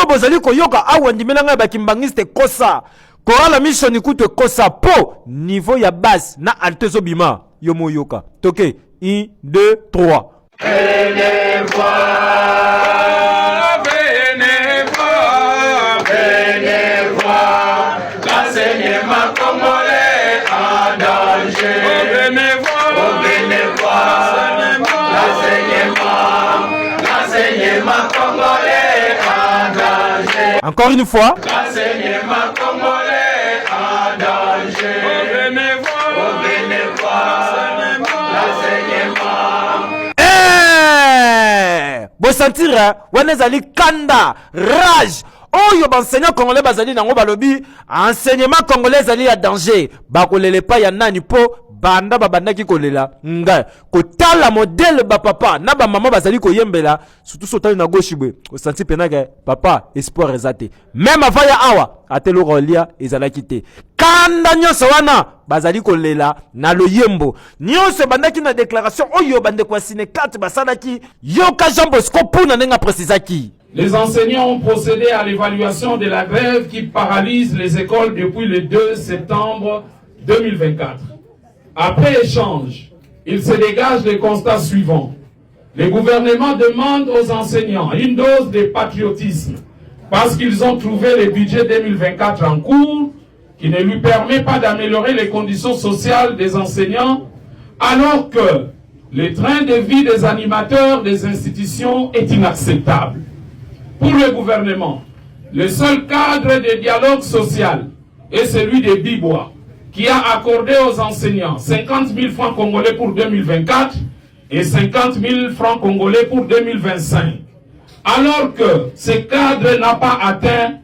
bozali koyoka awa ndimelanga bakimbangiste kosa ko la mission ikute kosa po niveau ya base na altezo bima yo moyoka toke 1 2 3 l'enseignement congolais en danger. L'enseignement congolais en danger. Encore une fois. L'enseignement congolais en danger. L'enseignement. Bon sentir, wanezali kanda, rage. Oyo enseignant congolais bazali nango balobi enseignement congolais zali ya danger bakolele pa ya nani po banda babandaki kolela nga kotala modèle ba papa na ba maman bazali koyembela surtout sotali na gauche bwe osanti penaka papa espoir ezate même avant ya awa atelo rolia ezalaki te kanda nyonso wana bazali kolela na loyembo nyonso bandaki na déclaration oyo bande kwa sine 4 basalaki yoka Jean Bosco puna nenga précisaki. Les enseignants ont procédé à l'évaluation de la grève qui paralyse les écoles depuis le 2 septembre 2024. Après échange, il se dégage les constats suivants. Le gouvernement demande aux enseignants une dose de patriotisme parce qu'ils ont trouvé le budget 2024 en cours qui ne lui permet pas d'améliorer les conditions sociales des enseignants alors que le train de vie des animateurs des institutions est inacceptable. Pour le gouvernement, le seul cadre de dialogue social est celui de Bibois, qui a accordé aux enseignants 50 000 francs congolais pour 2024 et 50 000 francs congolais pour 2025, alors que ce cadre n'a pas atteint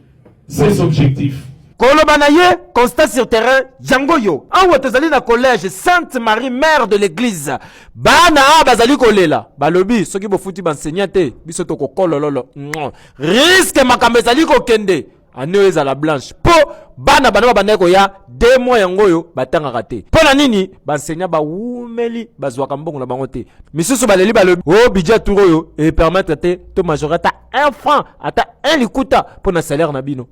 ses objectifs. Kolobanaye, constat sur terrain, Djangoyo. Awa tozali na collège Sainte-Marie, mère de l'église. Bana bazali kolela. Balobi, soki bo futi benseignante, biso toko kolololo. Risque makambe zali ko kende. Aneo ezala blanche. Po bana bana bandeko ya 2 mois yangoyo batanga raté. Po na nini benseignant ba wumeli bazwaka mbongo na bango te. Misusu baleli balobi, oh budget turoyo et permettre te to majorata 1 franc ata 1 likuta pour na salaire na bino.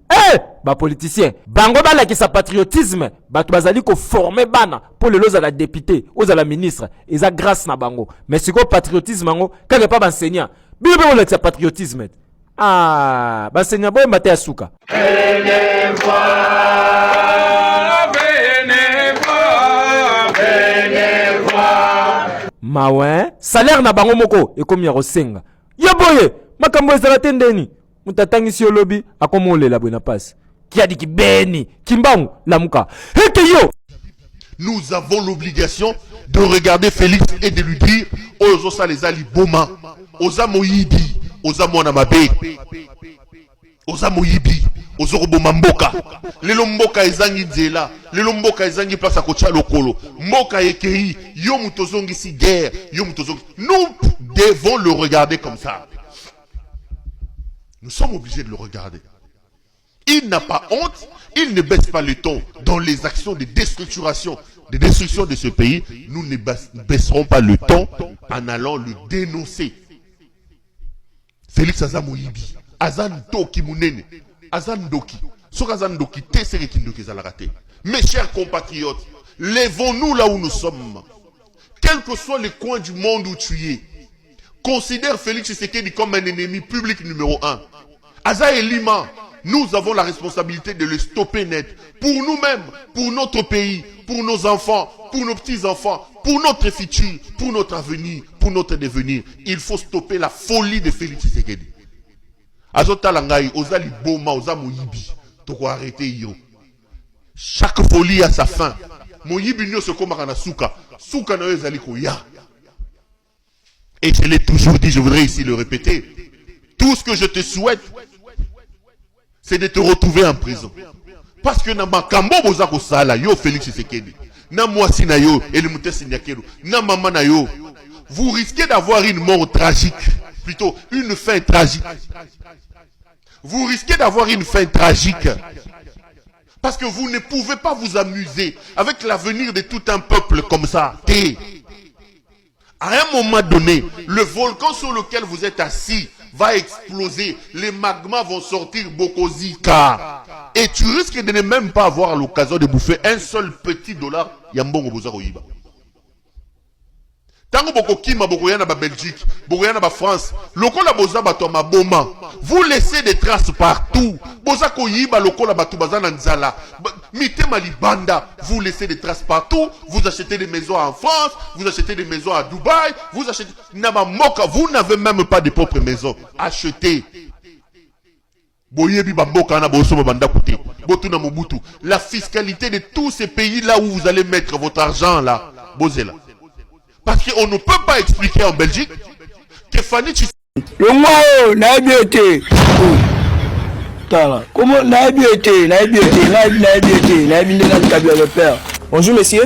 Ba politicien bango bala ki sa patriotisme batu bazali ko former bana pour le loza la député aux la ministre eza grâce na bango mais siko patriotisme bango kage pa enseignant bibe ko le patriotisme ba enseignant boy mate asuka mawe salaire na bango moko ekomi ya kosenga yo boye makambo ezala tendeni mutatangisi olobi akomolela bwena passe qui a dit ki beni kimbangu lamuka heke yo. Nous avons l'obligation de regarder Félix et de lui dire ozosa les ali boma oza moyibi oza mwana mabe oza moyibi ozoko boma mboka lelo mboka ezangi nzela lelo mboka ezangi place akocha lokolo mboka ekei yo mutozongi si guerre yo mutozongi. Nous devons le regarder comme ça. Nous sommes obligés de le regarder. Il n'a pas honte, il ne baisse pas le ton dans les actions de déstructuration, de destruction de ce pays. Nous ne baisserons pas le ton en allant le dénoncer. Félix Azamoyibi, Azandoki Mounene, Azandoki, Sokazandoki, Tesserekindoki Zalarate. Mes chers compatriotes, lèvons-nous là où nous sommes. Quel que soit le coin du monde où tu es, considère Félix Tshisekedi comme un ennemi public numéro 1. Aza et Lima, nous avons la responsabilité de le stopper net. Pour nous-mêmes, pour notre pays, pour nos enfants, pour nos petits-enfants, pour notre futur, pour notre avenir, pour notre devenir. Il faut stopper la folie de Félix Tshisekedi. Azota Langai, Ozali Boma, Ozamoyibi. Toko arrêter yo. Chaque folie a sa fin. Moyibi nyo se komakana souka. Souka na yo ezali koya. Et je l'ai toujours dit, je voudrais ici le répéter. Tout ce que je te souhaite, c'est de te retrouver en prison. Parce que na makambo bozako sala yo Félix Tshisekedi. Na mwasi na yo Elimutesi Nyakero. Na maman na yo. Vous risquez d'avoir une mort tragique. Plutôt une fin tragique. Vous risquez d'avoir une fin tragique. Parce que vous ne pouvez pas vous amuser avec l'avenir de tout un peuple comme ça. À un moment donné, le volcan sur lequel vous êtes assis va exploser. Les magmas vont sortir Bokozika. Et tu risques de ne même pas avoir l'occasion de bouffer un seul petit dollar. Yambongo Bozaro Yiba. Tango boko kima boko yana ba Belgique, boko yana ba France, lokola boza bato ma boma. Vous laissez des traces partout. Boza ko yiba lokola bato bazana nzala. Mitema libanda, vous laissez des traces partout. Vous achetez des maisons en France, vous achetez des maisons à Dubaï, vous achetez Nama Moka, vous n'avez même pas de propres maisons. Achetez. Boyebi bamboka na boso banda kote. Botuna Mobutu. La fiscalité de tous ces pays là où vous allez mettre votre argent là, bozela. Parce qu'on ne peut pas expliquer en Belgique que Fanny Tshisekedi... Le mot n'a été. Comment n'a été? Bonjour monsieur.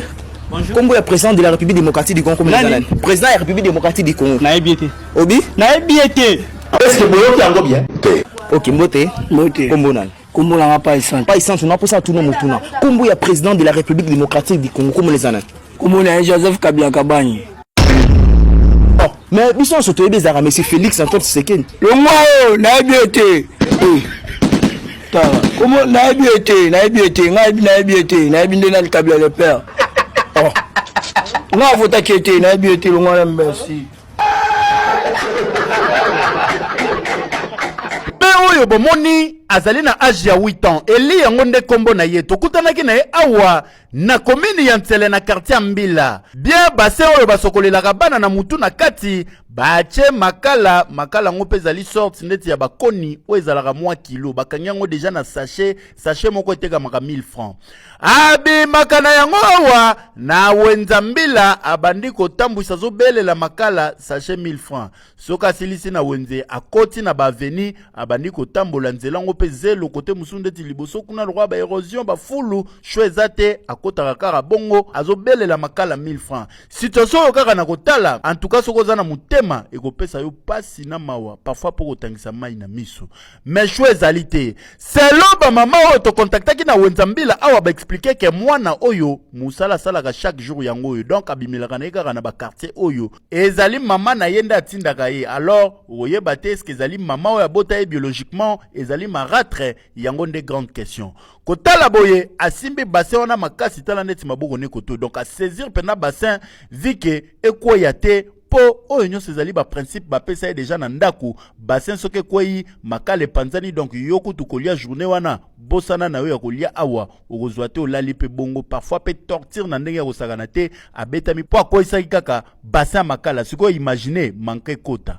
Bonjour. Congo est président de la République démocratique du Congo. Président de la République démocratique du Congo. Naïbiété. Obi? Naïbiété. Est-ce que Boyo qui en bien? Ok, Moté. Moté. Combonan. Combo n'a pas essence. Pas essence, on n'a pas ça tout le monde. Congo est président de la République démocratique du Congo. Comment les années? Comment on a Joseph Kabila Kabani? Oh, mais ils sont surtout des arabes, monsieur Félix Antoine Tshisekedi. Le mot n'a bien été. Comment n'a bien été? N'a bien été le Kabila le père. Oh, non, vous t'inquiétez, n'a bien été le mot, merci. Oyo bomoni azali na âge ya 8 ans eli yango nde kombo na ye tokutanaki na ye awa na commune ya Ntsele na quartier Mbila bien bassin oyo basokolelaka bana na mutu na kati bache makala ngo mpe ezali sorte ndeti ya bakoni oyo ezalaka mwa kilo bakangi yango deja na sachet moko etekamaka 1000 francs abimaka na yango awa na wenza Mbila abandi kotambwisa azobelela makala sachet 1000 francs soki asilisi na wenze akoti na baveni abandi kotambola nzela ngo mpe zelo kote mosusu ndeti liboso kuna lokwa ba érosion bafulu shwe eza te akotaka kaka bongo azobelela makala 1000 francs situation oyo kaka na kotala en tout cas soki oza na motema ekopesa yo pasi na mawa parfois po kotangisa mai na miso mais shwe ezali te selo bamama oyo tokontaktaki na wenza Mbila awa baexplike ke mwana oyo mosala asalaka chaque jour yango oyo donc abimelaka na ye kaka na bakartier oyo ezali mama na ye nde atindaka ye alors oyeba te eske ezali mama oyo abota ye biologiquement ezali marâtre yango nde grande question kotala boye asimbi bassin wana makasi tala neti maboko ne koto donc a saisir pena bassin vike ekweya te po oyo nyonso ezali ba principe bapesa ye deja na ndako bassin soki ekweyi makala epanzani donc yo kutu kolia journée wana bosana na yo ya kolia awa okozwa te olali mpe bongo parfois mpe torture na ndenge ya kosakana te abetami po akweyisaki kaka bassin makala sikoyo imagine manke kota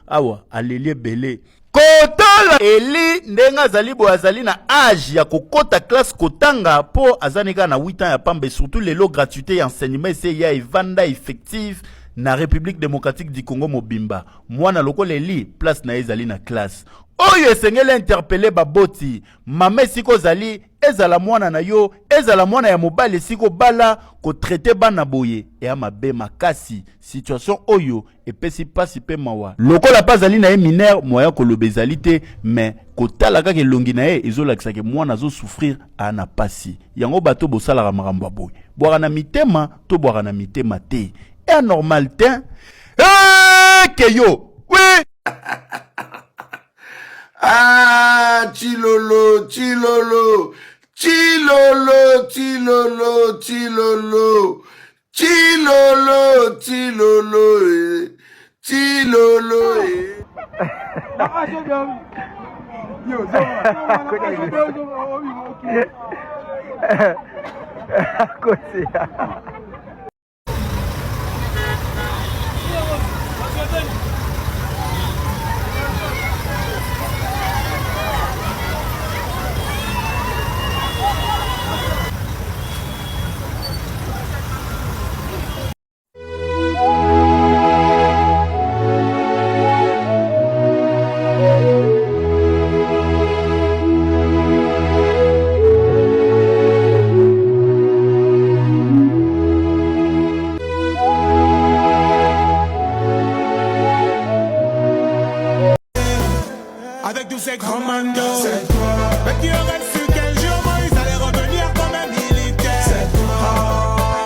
awa aleli ebele kotala eli ndenga azali bo azali na âge ya kokota classe kotanga po azanika na 8 ans ya pamba surtout lelo gratuité ya enseignement ese ya evanda effective na République démocratique du Congo mobimba mwana lokola eli place na ezali na classe oyo esengeli interpeller baboti mama esiko zali ezala mwana na yo ezala mwana ya mobali esiko bala ko traiter bana boye e mabe makasi situation oyo epesi pasi pe mawa lokola pazali na ye mineur moya koloba ezali te mais kotala kaka elongi na ye ezolakisa ke mwana zo souffrir ana pasi yango bato bosalaka makambo boye bwaka na mitema to bwaka na mitema te et normal te keyo oui. Ah, Chilolo, Chilolo, Chilolo, Chilolo, Chilolo, Chilolo, Chilolo, Chilolo. Avec tous ces commandos, c'est toi. Mais qui aurait su quel jour Moïse allait revenir comme un militaire? C'est toi.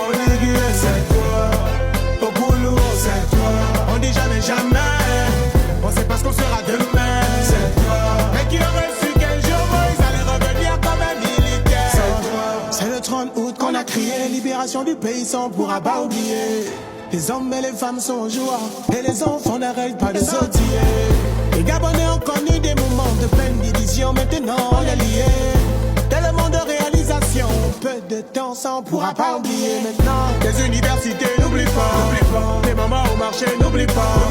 Oh, Nigui, c'est toi. Au boulot, c'est toi. On dit jamais, jamais. On sait pas ce qu'on sera demain. crier libération du pays, ça on pourra pas oublier. Les hommes et les femmes sont en joie, et les enfants n'arrêtent pas de sautiller. Les Gabonais ont connu des moments de pleine division, maintenant on est liés. Tellement de réalisations, peu de temps, ça on pourra pas oublier. Maintenant, les universités, n'oublie pas. Les mamans au marché, n'oublie pas.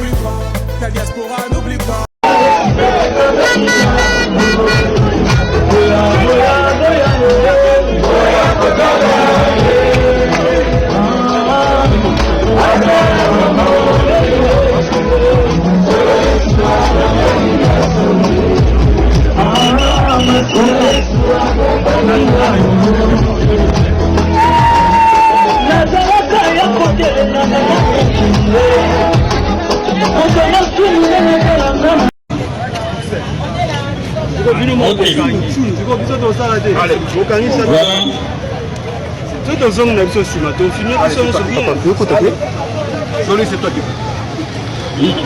La diaspora, n'oublie pas.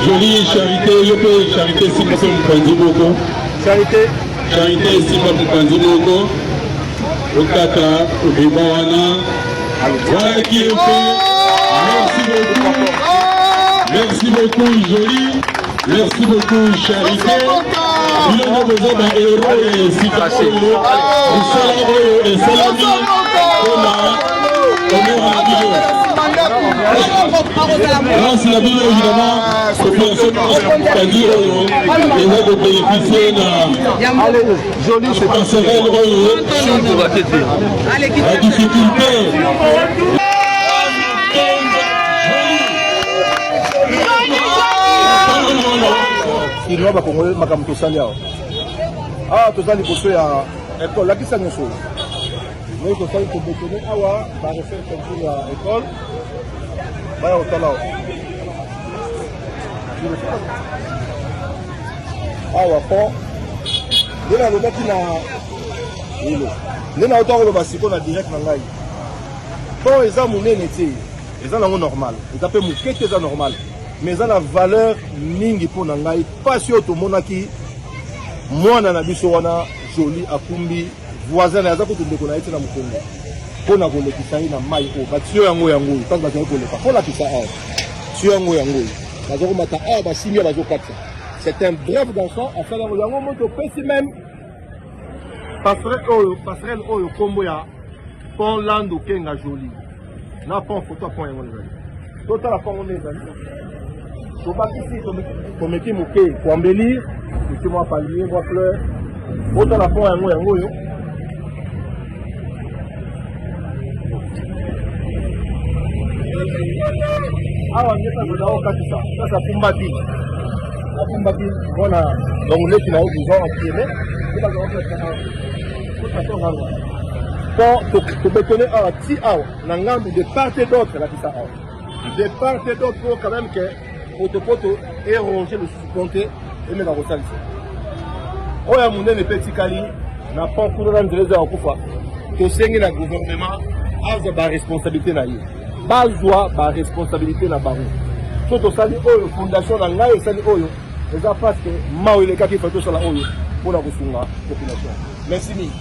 Jolie charité Simon Mpanziboko. Charité Simon Mpanziboko. Okaka, Obibawana. Voilà qui est fait. Merci beaucoup, Jolie. Merci beaucoup, Charité. Il y a besoin d'un héros et si passé. Et Salami. Grâce à la vidéo, évidemment, population c'est-à-dire les gens de bénéficier de ce passerelle la difficulté. Kinoa bakongole makambo tosali awa. Ah tozali liboso ya école lakisa nyonso. Moi tosali kobetone awa ba refaire peinture ya école. Baya otala awa. Awa po. Ndena lobaki na ilo. Ndena otako siko na direct na ngai. Po eza munene te. Eza nango normal. Eza pe mukete eza normal. Mais ça a la valeur mingi pour nangai pas sur tout monaki moi na biso wana joli akumbi voisin na zako tunde kona ite na mukongo pona ko lekisa ina mai o batio yango pas ba ko leka pour la kisa a tio yango bazoko mata a ba simia bazo katsa c'est un bref d'enfant à faire yango moto pesi même passerelle oyo kombo ya pont lando kenga joli na pont photo pont yango les total la pont les amis. Pour mettre mon pied, pour embellir, pour moi palier, voir fleur, autant la fois un mot. Ah, on est pas dans le cas ça, ça Pumbati. La Pumbati, on a donc les qui n'ont pas besoin de tirer, c'est pas grave. Quand tu peux connaître un petit hour, l'angle de part et d'autre, la pista hour. De part et d'autre, pour quand même que poto et ronger le sous-compté et mettre en recel. Oya mouné ne petit kali n'a pas encore dans le en kufa. Que c'est le gouvernement a de responsabilité na y. Balzoa ba responsabilité na barou. Tout ça dit oyo fondation na ngai ça dit oyo. Les a parce que maou les cas qui fait tout ça là oyo pour la population. Merci mille.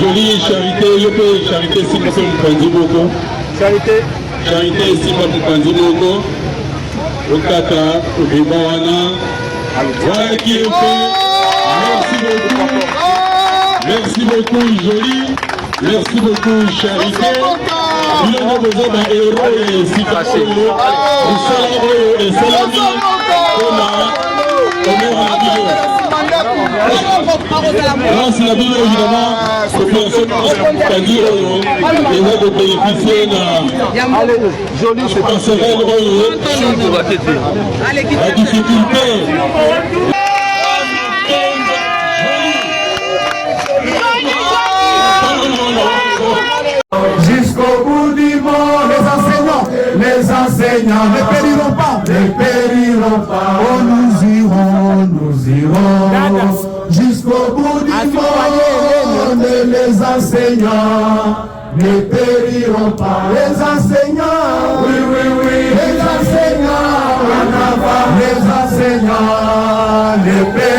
Jolie charité Simon Mpanziboko. Charité Simon Mpanziboko. Okaka, Obibawana. Voilà qui est fait. Merci beaucoup, Jolie. Merci beaucoup, Charité. Il y a besoin d'un héros et si passé. Et Salami. Grâce à la vidéo, évidemment, population c'est-à-dire les gens de bénéficier de ce passerelle la difficulté. enseignants ne périront pas, oh nous irons jusqu'au bout du monde. Les enseignants ne périront pas, les enseignants, les enseignants ne périront